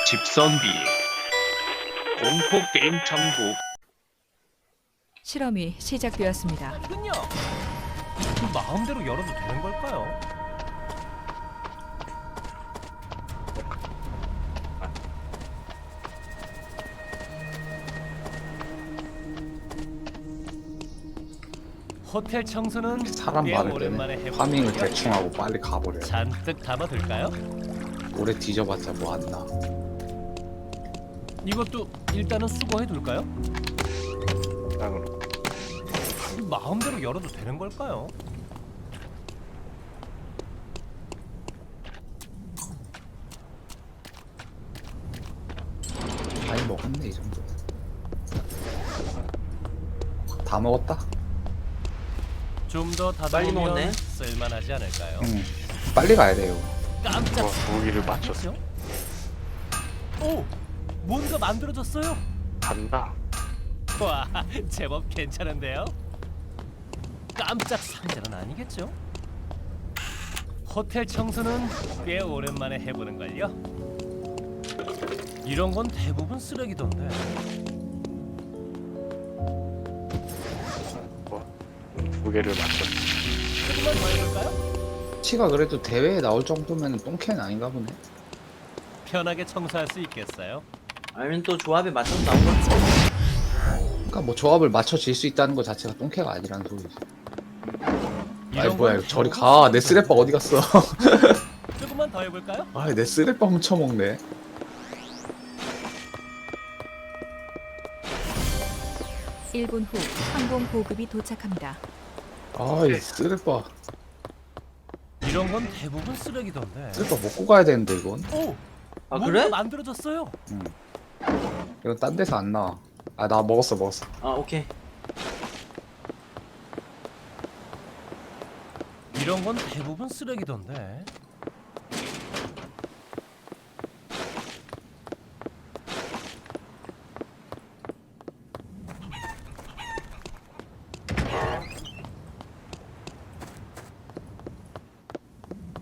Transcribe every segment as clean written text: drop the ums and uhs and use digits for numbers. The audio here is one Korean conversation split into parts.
집선비 공포 게임 천국. 실험이 시작되었습니다. 군요. 마음대로 열어도 되는 걸까요? 호텔 청소는 사람 꽤 많을 오랜만에 때는 해보는 파밍을 거예요. 대충 하고 빨리 가버려요. 잔뜩 담아둘까요? 오래 뒤져봤자 뭐 안 나. 이것도 일단은 수거해둘까요? 마음대로 열어도 되는 걸까요? 많이 먹었네 이 정도. 다 먹었다? 좀 더 빨리 다듬으면 먹었네. 쓸만하지 않을까요? 응. 빨리 가야 돼요. 깜짝 무기를 맞췄어. 놀랐죠? 오! 뭔가 만들어졌어요. 간다. 와, 제법 괜찮은데요? 깜짝 상자는 아니겠죠? 호텔 청소는 꽤 오랜만에 해보는걸요? 이런 건 대부분 쓰레기던데. 두 개를 맞췄어. 조금만 더 해볼까요? 치가 그래도 대회에 나올 정도면 똥캔 아닌가 보네. 편하게 청소할 수 있겠어요? 아니면 또 조합에 맞춰서 나온 거지. 그러니까 뭐 조합을 맞춰 질 수 있다는 것 자체가 똥캐가 아니라는 소리지. 아이 이런 뭐야 건 이거 저리 대부분 가. 내 쓰레기던데. 쓰레빠 어디 갔어? 조금만 더 해볼까요? 아 내 쓰레빠 훔쳐먹네. 일 분 후 항공 보급이 도착합니다. 아이 쓰레빠. 이런 건 대부분 쓰레기던데. 쓰레빠 먹고 가야 되는데 이건. 오! 아 뭔가 그래? 만들어졌어요. 이건 딴 데서 안 나와. 아 나 먹었어. 아 오케이. 이런 건 대부분 쓰레기던데.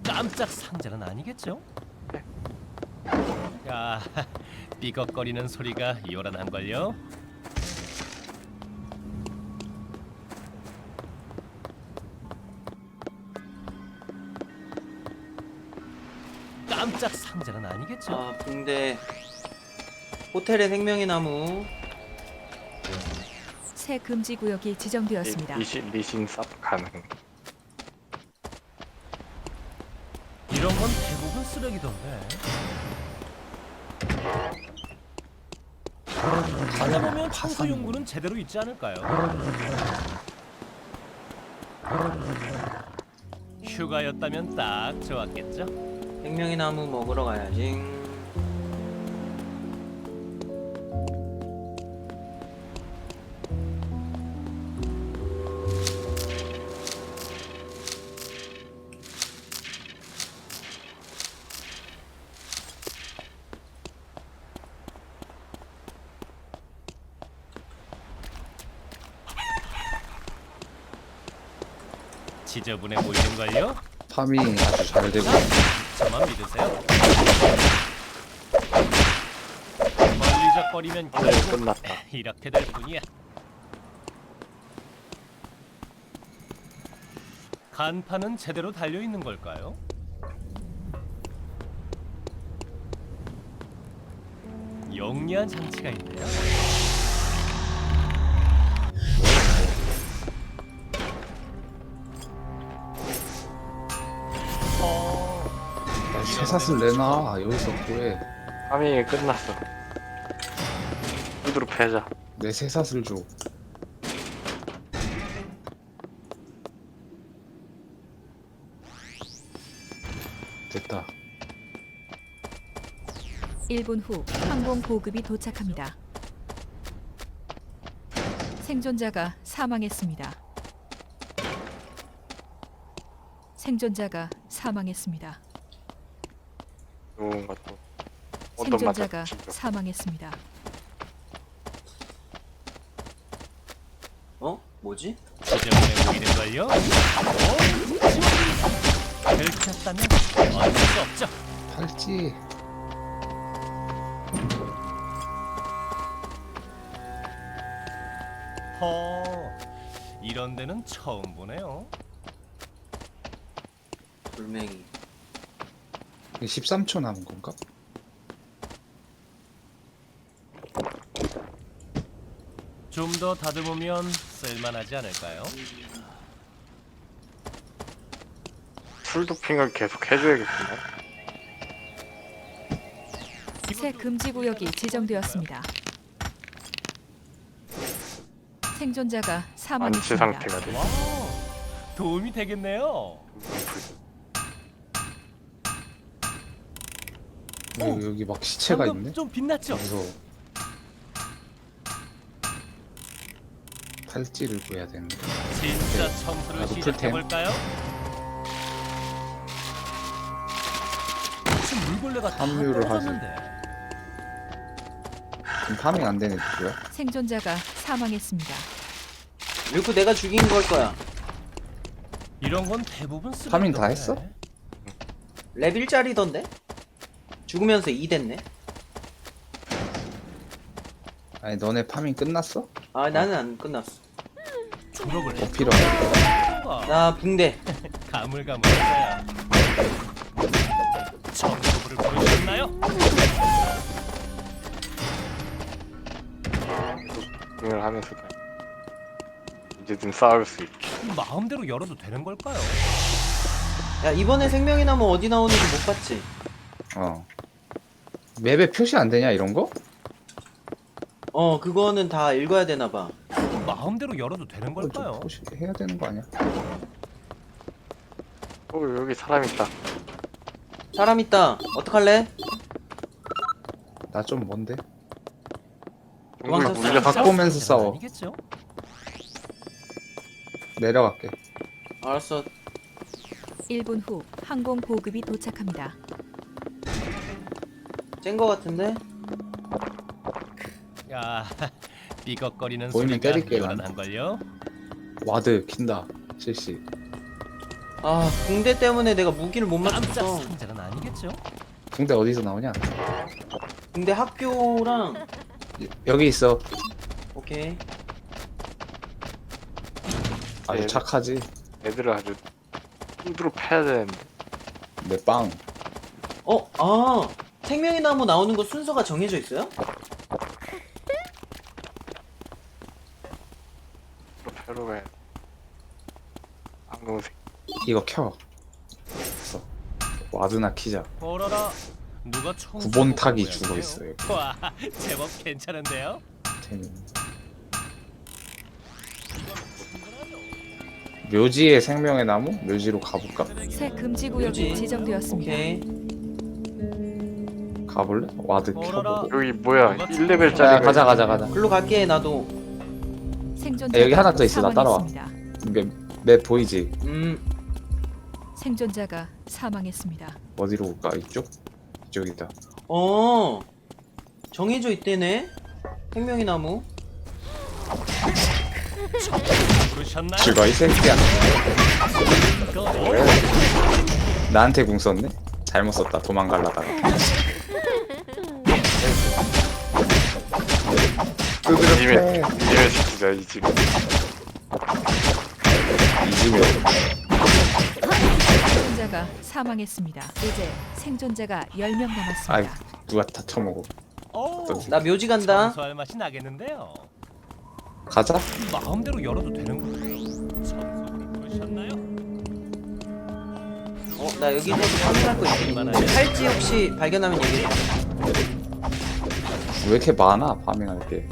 깜짝 상자는 아니겠죠? 야, 삐걱거리는 소리가 요란한걸요? 깜짝 상자는 아니겠죠? 아 붕대. 호텔의 생명의 나무. 새 금지 구역이 지정되었습니다. 리신 쌉 가능. 이런 건 대부분 쓰레기던데. 가다 보면 청소 용구는 제대로 있지 않을까요? 휴가였다면 딱 좋았겠죠? 생명의 나무 먹으러 가야지. 지저분해 보이는걸요? 파밍 아주 잘 되고. 저만 믿으세요. 멀리적거리면 오늘 결국 끝났다. 이렇게 될 뿐이야. 간판은 제대로 달려 있는 걸까요? 영리한 장치가 있네요. 새사슬 내놔. 여기서 뭐해. 파밍이 끝났어. 후드로 패자. 내 새사슬 줘. 됐다. 1분 후 항공 보급이 도착합니다. 생존자가 사망했습니다. 생존자가 사망했습니다. 좋은 것도. 생존자가 맞았지. 사망했습니다. 어? 뭐지? 지저분해 보이는걸요? 들켰다면 어쩔 수 없죠. 팔찌. 허허. 이런 데는 처음 보네요. 돌멩이. 13초 남은 건가? 좀 더 다듬으면 쓸만하지 않을까요? 풀도핑을 계속 해줘야겠구나. 새 금지 구역이 지정되었습니다. 생존자가 안치 사망했습니다. 상태가 돼. 와, 도움이 되겠네요. 여기 막 시체가 방금 있네? 좀 빛났죠? 무서워. 팔찌를 구해야 되는데. 진짜 청소를 나도 시작해볼까요? 무슨 물걸레가 다 함유를 하지. 떨어졌는데. 지금 파밍 안 되는 누구야? 생존자가 사망했습니다. 류크 내가 죽인 걸 거야. 이런 건 대부분 쓰레기. 파밍 다 했어? 레벨 1짜리던데? 죽으면서 2 됐네. 아니 너네 파밍 끝났어? 아 나는 안 끝났어. 졸업을 뭐 필요해? 나 붕대. 가물가물했어요. 청소부를 부르셨나요? 도핑을 하면서 이제 좀 싸울 수 있게. 마음대로 열어도 되는 걸까요? 야 이번에 생명의 나무 어디 나오는지 못 봤지? 어. 맵에 표시 안 되냐 이런 거? 그거는 다 읽어야 되나 봐. 마음대로 열어도 되는 그거 좀 걸까요? 표시 해야 되는 거 아니야? 여기 사람 있다. 사람 있다. 어떡할래? 나 좀 뭔데? 동굴 도망쳤어. 물려서 각 보면서 싸울 싸워. 때는 아니겠죠? 내려갈게. 알았어. 1분 후 항공 보급이 도착합니다. 쨘 거 같은데? 야, 삐걱거리는 보이면 소리가 때릴게, 난. 요란한걸요? 와드 킨다. 실시. 아 붕대 때문에 내가 무기를 못 깜짝 맞췄어. 상자는 아니겠죠? 붕대 어디서 나오냐? 붕대 학교랑 여기 있어. 오케이. 아주 네. 착하지. 애들을 아주 두드러 패야 되는데. 내 빵. 생명의 나무 나오는 거 순서가 정해져 있어요? 패러 가야 돼. 황금색. 이거 켜. 됐어. 와드나 키자. 어라라, 누가 청소 구본 타기 모양이에요? 죽어 있어요. 와, 제법 괜찮은데요? 재밌네. 묘지의 생명의 나무? 묘지로 가볼까? 새 금지 구역이 묘지. 지정되었습니다. 오케이. 가볼래? 와드 켜보고. 여기 뭐야? 누가 1레벨짜리. 자, 가자. 글로 갈게 나도. 생존자가 여기 하나 더 있어. 나 따라와. 사망했습니다. 맵 보이지? 생존자가 사망했습니다. 어디로 올까? 이쪽? 이쪽이다. 정해져 있대네. 생명의 나무. 부르셨나요? 죽어 이 새끼야. 이거 나한테 궁 썼네? 잘못 썼다. 도망갈라다가. 이 집에 시키자 이 집에. 이지면 생존자가 사망했습니다. 이제 생존자가 10명 남았습니다. 아이 누가 다 처먹어. 어우, 나 묘지 간다. 청소할 맛이 나겠는데요. 가자. 마음대로 열어도 되는 걸까요? 청소부를 부르셨나요? 나 여기서 확인할 거 있어. 팔찌 혹시 발견하면 얘기해. 왜 이렇게 많아? 파밍할 때.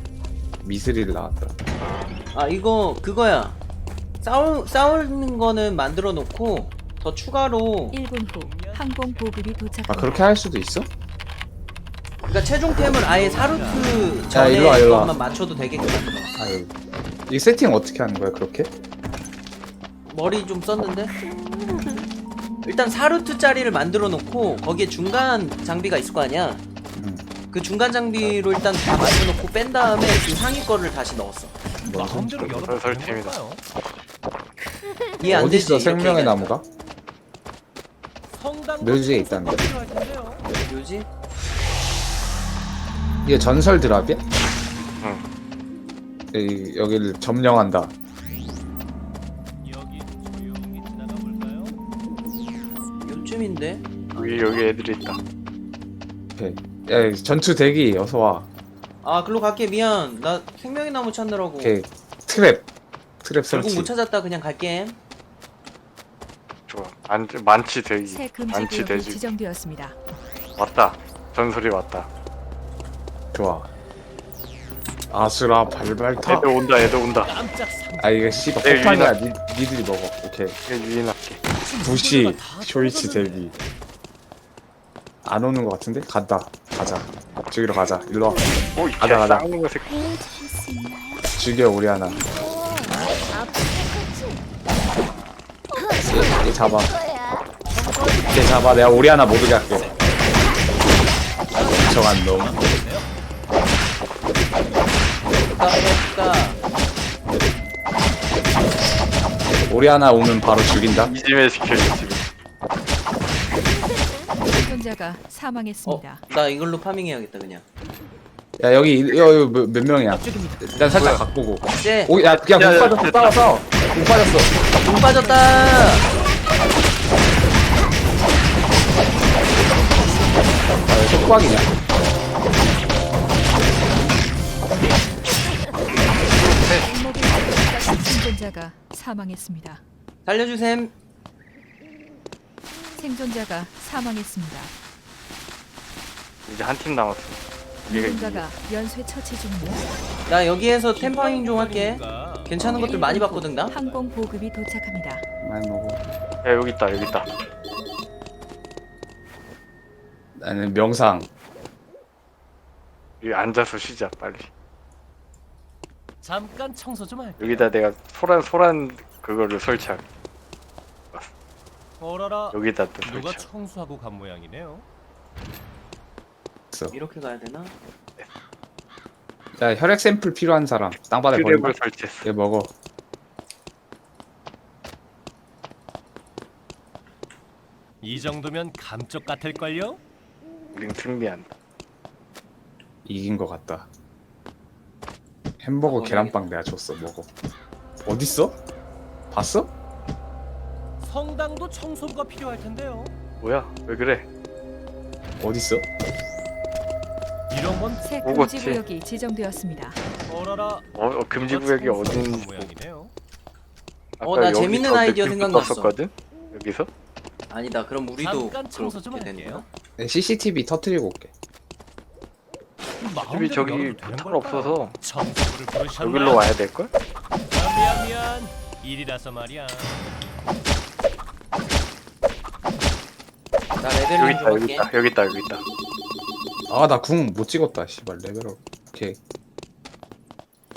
미스릴 나왔더라. 이거 그거야. 싸우는 거는 만들어 놓고 더 추가로 1분 후 항공 보급이 아 도착합니다. 그렇게 할 수도 있어? 그러니까 최종템을 아예 사루트 야, 전에 일로 와, 일로 와. 것만 맞춰도 되게끔 만들어. 아유. 이 세팅 어떻게 하는 거야 그렇게? 머리 좀 썼는데? 일단 사루트 짜리를 만들어 놓고 거기에 중간 장비가 있을 거 아니야. 그 중간 장비로 일단 다 맞춰놓고 뺀 다음에 그 상위 거를 다시 넣었어. 마음대로 열어도 되는 설팀이다. 걸까요? 이해 안 되지? 어딨어 생명의 이렇게 나무가? 성당 묘지에 있다는 거. 필요할 텐데요. 얘기하자. 뭐지? 이게 전설 드랍이야? 응. 여기를 점령한다. 여기 조용히 지나가 볼까요? 요쯤인데? 여기 애들이 있다. 오케이. 야, 전투 대기 어서 와. 아 글로 갈게 미안. 나 생명의 나무 찾느라고. 오케이. 트랩 결국 설치. 못 찾았다. 그냥 갈게. 좋아. 만치 대기. 새 금지 만치 구역이 대기. 지정되었습니다. 왔다. 전설이 왔다. 좋아. 아수라 발발타. 애들 온다. 애들 온다. 깜짝 상. 아 이거 씨발 내 폭탄이야. 니들이 먹어. 오케이. 얘 유인할게. 부시 쇼이치 대기. 안 오는 것 같은데? 간다. 가자. 죽이러 가자. 일로 와. 오, 이 가자, 가자. 쌍놈의 새끼. 죽여 우리 하나. 얘 잡아. 얘 잡아. 내가 우리 하나 못 오게 할게. 멍청한 놈. 까. 우리 하나 오면 바로 죽인다. 이짐에 시켜줘 지금. 생존자가 사망했습니다. 나 이걸로 파밍해야겠다 그냥. 야 여기 몇 명이야? 난 살짝 각보고. 쟤. 오, 야 그냥 야, 못 야, 빠졌어. 야, 따라서 못 빠졌어. 돈 빠졌다. 아, 속박이냐? 목목을 가진 생존자가 사망했습니다. 살려주셈. 생존자가 사망했습니다. 이제 한 팀 남았어. 얘가 누군가가 연쇄 처치 중입니다. 나 여기에서 템파밍 좀 할게. 뭔가 괜찮은 것들 많이 봤거든 나. 항공 보급이 도착합니다. 많이 먹어. 야 여기 있다. 여기 있다. 나는 명상. 여기 앉아서 쉬자 빨리. 잠깐 청소 좀 할게요. 여기다 내가 소란 그거를 설치할게. 어라라. 여기다 또 누가 설치. 청소하고 간 모양이네요. 이렇게 가야 되나? 야 혈액 샘플 필요한 사람. 땅바닥에 버린다. 트랩을 설치했어. 얘 먹어. 이 정도면 감쪽 같을걸요? 우린 승리한다. 이긴 것 같다. 햄버거 계란빵 내가 줬어. 먹어. 어딨어? 봤어? 성당도 청소부가 필요할 텐데요. 뭐야? 왜 그래? 어딨어? 이런 건 새 오겠지. 금지 구역이 지정되었습니다. 어라라. 금지 구역이 누가 청소하고 어딘지. 간 모양이네요. 나 여기서 재밌는 아이디어 맵 생각났어. 떴었거든? 여기서? 아니다. 그럼 우리도 잠깐 청소 좀 그렇게 할게요. 되는구나. 내 CCTV 터트리고 올게. 마음대로 저기 열어도 되는 포탈 걸까요? 없어서 청소부를 부르셨나? 여기로 와야 될걸? 미안. 일이라서 말이야. 나 여기 레벨링 있다. 좀 여기 할게. 있다. 여기 있다. 여기 있다. 아 나 궁 못 찍었다. 씨발 레벨업. 오케이.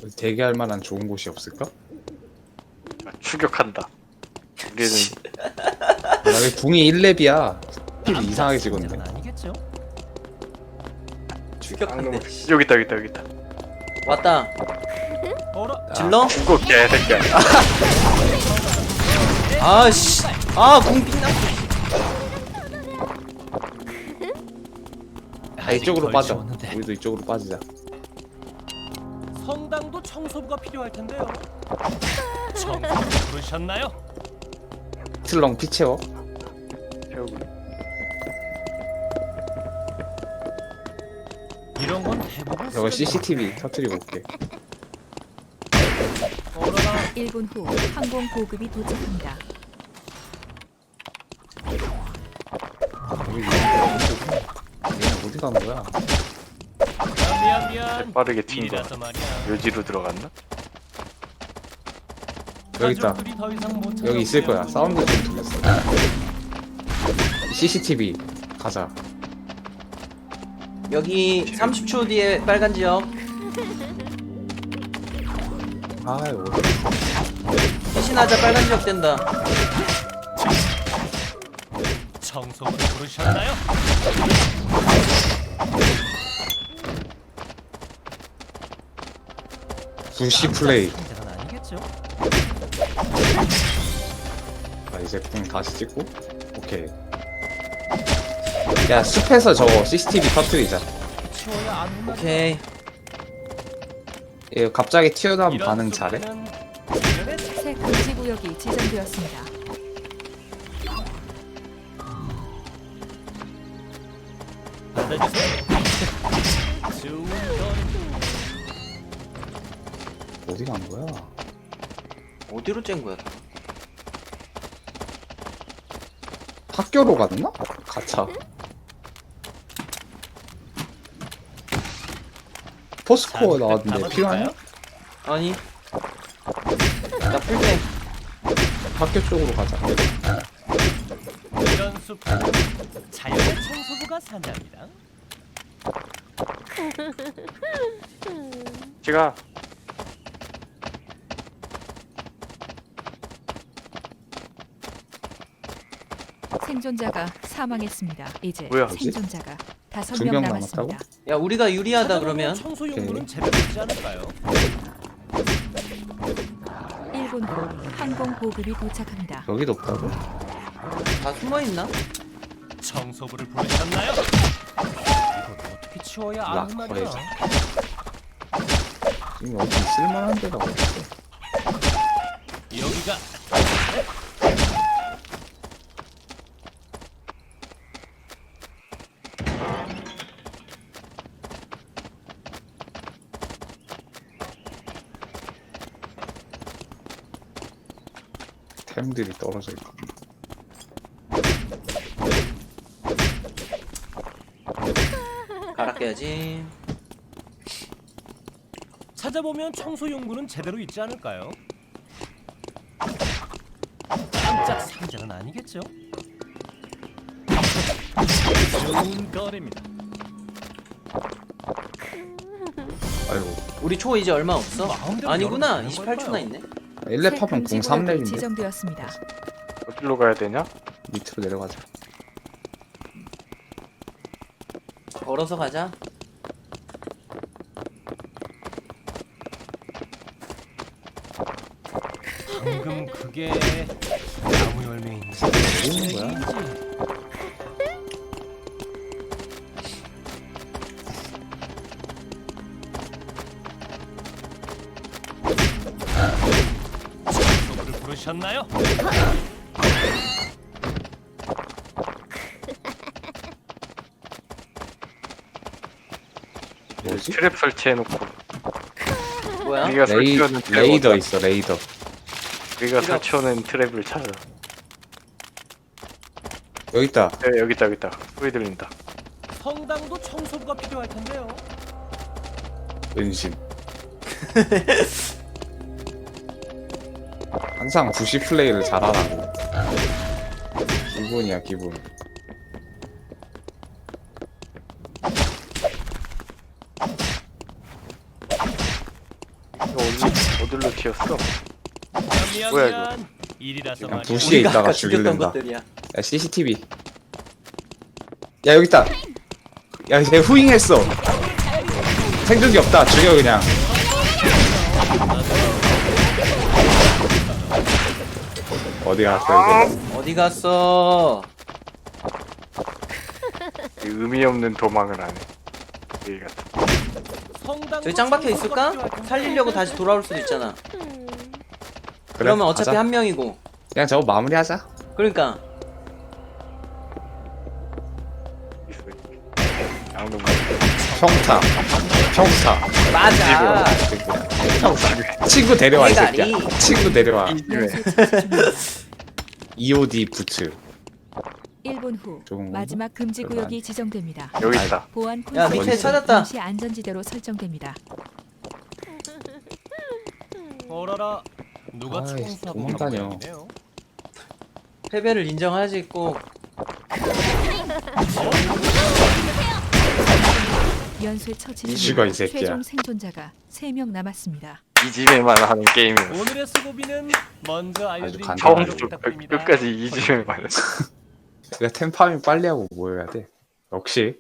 어디 대기할 만한 좋은 곳이 없을까? 추격한다. 우리는 나왜 궁이 1렙이야. 스킬 이상하게 찍었네. 건 아니겠죠? 추격한대. 여기 있다. 여기 있다. 여기 있다. 왔다. 어라. 질러? 죽고 개새끼야. 아씨. 공 빛나. 아, 이쪽으로 아직 덜 빠져. 지웠는데. 우리도 이쪽으로 빠지자. 성당도 청소부가 필요할 텐데요. 청소부 부르셨나요? 트렁 피 채워. 태우고. 이런 건 대부분 저거 쓰레기. CCTV 터트리고 올게. 어라라. 1분 후 항공 보급이 도착합니다. 얘는 어디 간 거야? 미안. 빠르게 튄 거야. 일이라서 말이야. 묘지로 들어갔나? 여기 있다. 가족들이 더 이상 못 여기 있을 거야. 찾아오면 사운드 좀 들렸어. CCTV 가자. 여기 30초 뒤에 빨간 지역. 아유. 피신하자. 빨간 지역 된다. 청소부를 부르셨나요? 부시 플레이. 상대는 아니겠죠? 자, 이제 궁 다시 찍고. 오케이. 야 숲에서 저거 CCTV 터트리자. 치워야 안 오케이. 얘 갑자기 튀어나오면 이런 반응 잘해? 속도는 주변에 새 금지 구역이 지정되었습니다. 받아주세요. 좋은 거리입니다. 어디 간 거야? 어디로 짠 거야? 학교로 갔나? 가차. 포스코어 나왔는데 필요하냐? 아니. 나 풀게. 학교 쪽으로 가자. 이런 숲은 자연의 청소부가 산답니다. 지가 생존자가 사망했습니다. 이제 뭐야, 뭐지? 생존자가 5명 두명 남았습니다. 남았다고? 야 우리가 유리하다 그러면. 청소 용구는 제대로 있지 않을까요? 1분 후 항공 보급이 도착합니다. 여기도 없다고? 다 숨어 있나? 청소부를 부르셨나요? 이걸 어떻게 치워야 아는 말이야? 락커에서. 지금 어디 쓸만한 데가 없어. 여기가 템들이 떨어져 있고. 갈아껴야지. 찾아보면 청소 용구는 제대로 있지 않을까요? 깜짝 상자는 아니겠죠? 좋은 거리입니다. 아이고. 우리 초 이제 얼마 없어? 마음대로 아니구나. 열어도 되는 28초나 걸까요? 있네. 1렙 새 하면 금지 03 구역이 렙인데 지정되었습니다. 어디로 가야 되냐? 밑으로 내려가자. 걸어서 가자. 방금 그게 나무 열매인지 뭐 하는 거야? 청소부를 부르셨나요? 뭐지? 트랩 설치해놓고 뭐야? 우리가 설치하는 트랩 레이더 어디야? 있어 레이더. 우리가 필요 설치하는 트랩을 찾아. 여기 있다. 네, 여기 있다. 소리 들린다. 성당도 청소부가 필요할 텐데요. 은신. 항상 부시 플레이를 잘하라고. 기본이야 기본. 어디로 튀었어? 미안 뭐야, 미안. 일이라서 그냥 말이야. 부시- 우리가 있다가 아까 죽였던 죽일랜다. 것들이야. 야 CCTV. 야 여기 있다. 야쟤 후잉했어. 생존기 없다. 죽여 그냥. 어디 갔어 이거? 어디 갔어? 이 의미 없는 도망을 하네. 여기 같은. 성당도 저기 짱 박혀 청소부가 있을까? 필요할 텐데. 살리려고 다시 돌아올 수도 있잖아. 그래, 그러면 어차피 가자. 한 명이고. 그냥 저거 마무리하자. 그러니까 양동 평타. 평타. 맞아. 친구 데려와 이 대가리. 새끼야. 친구 데려와. 이집에 연쇄 처치 중입니다. EOD 부츠. 1분 후 좋은 건가? 마지막 금지 별로 구역이 지정됩니다. 여기 있다. 보안 야, 콘센트는 밑에 찾았다. 임시 안전지대로 설정됩니다. 어라라. 누가 아이, 청소하고 도망다녀. 모양이네요. 패배를 인정하지 꼭. 연쇄 처치 이슈가 이 중 새끼야. 최종 생존자가 3명 남았습니다. 이 집에만 하는 게임이었어. 오늘의 수고비는 먼저 알려드린 간단하게. 전화로 처음부터 부탁드립니다. 끝까지 이 집에만. 그러니까 템파밍 빨리 하고 모여야 돼. 역시